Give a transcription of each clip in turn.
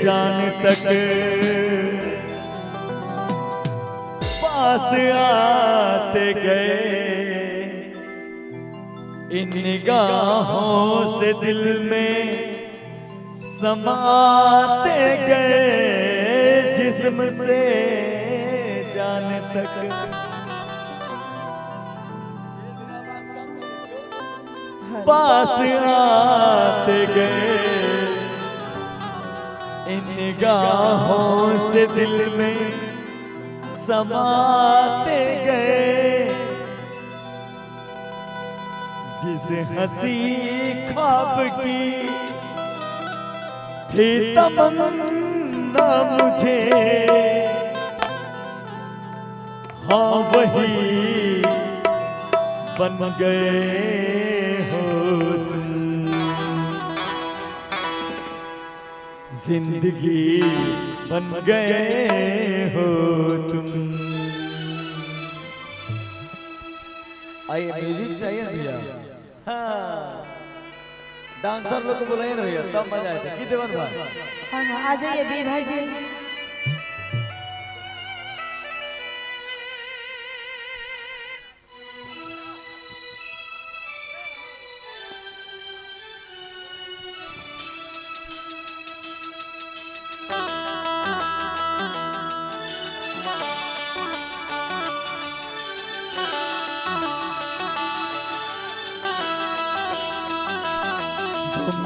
जान तक पास आते गए, इन निगाहों से दिल में समाते गए, जिस्म से जान तक पास आते गए, इन निगाहों से दिल में समाते गए, जिस हंसी ख्वाब की थी तमन्ना मुझे, हाँ वही बन गए हो तुम। जिंदगी बन गए हो तुम। आइए म्यूजिक चाहिए ना भैया? हाँ, डांसर लोग को बुलाइए ना भैया, तब मजा आएगा। की देवन भाई? हाँ आ जाइए बी भाई जी।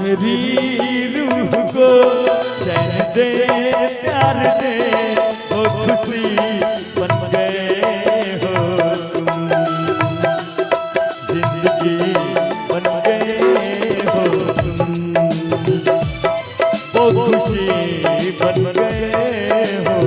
मेरी रूह को चैन दे, प्यार दे, वो खुशी बन गए हो तुम। जिंदगी बन गए हो तुम, वो खुशी बन गए हो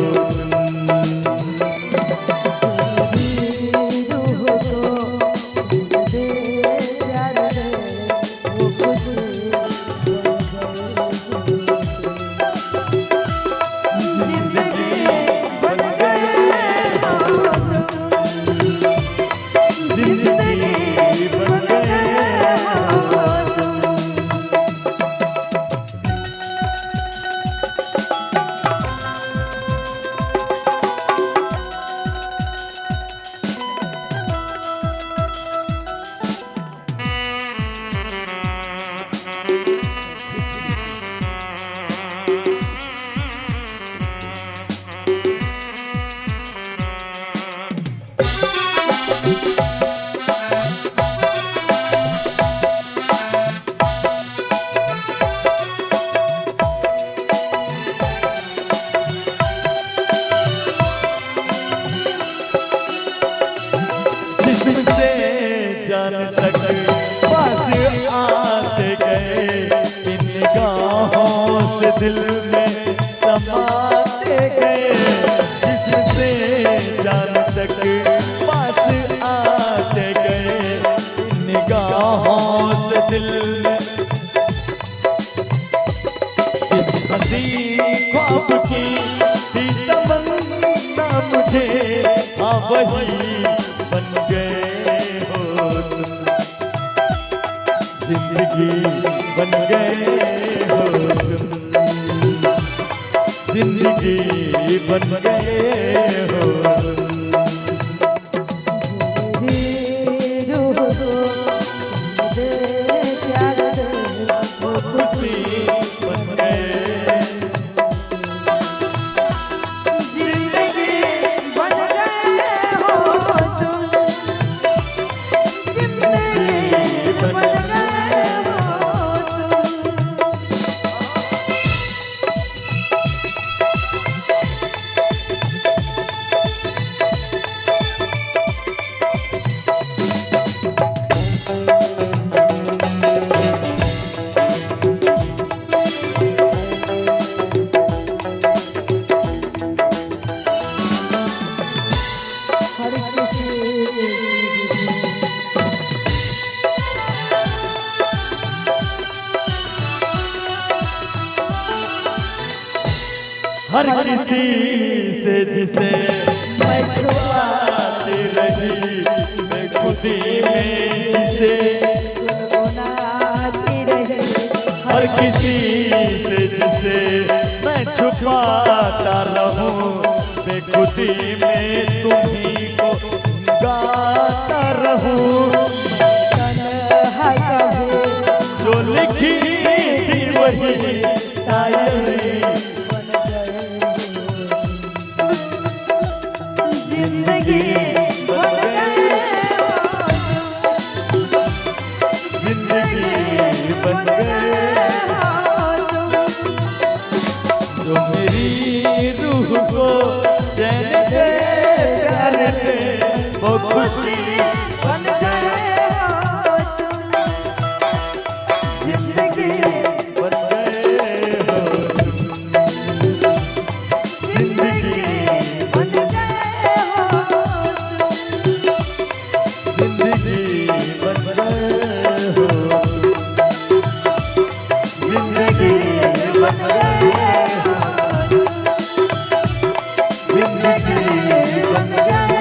जान तक पास आते गए, इन निगाहों से दिल में समाते गए, जिससे जान तक पास आते गए, इन निगाहों से दिल में इस हंसी ख्वाब की थी तमन्ना मुझे, हाँ वही बन गए। जिंदगी बन गए हो तुम, जिंदगी बन गए हो तुम। वो खुशी बन गए, जिंदगी बन गए हो तुम, जिंदगी बन गए। हर किसी से जिसे मैं छुपाती रही, मैं खुदी में जिसे गुनगुनाती रही। हर किसी से जिसे मैं छुपाता रहूं बेखुदी में तुम्ही को गाता रहूं तन्हा कभी जो लिखी थी वही शायरी बन गए हो। जिंदगी बन गए हो तुम। जिंदगी बन गए हो तुम। जो मेरी रूह को चैन दे प्यार दे वो खुशी बन गए हो तुम। जिंदगी बन गए हो जिंदगी बन गए हो तुम। जिंदगी बन गए हो जिंदगी बन गए हो जिंदगी बन गए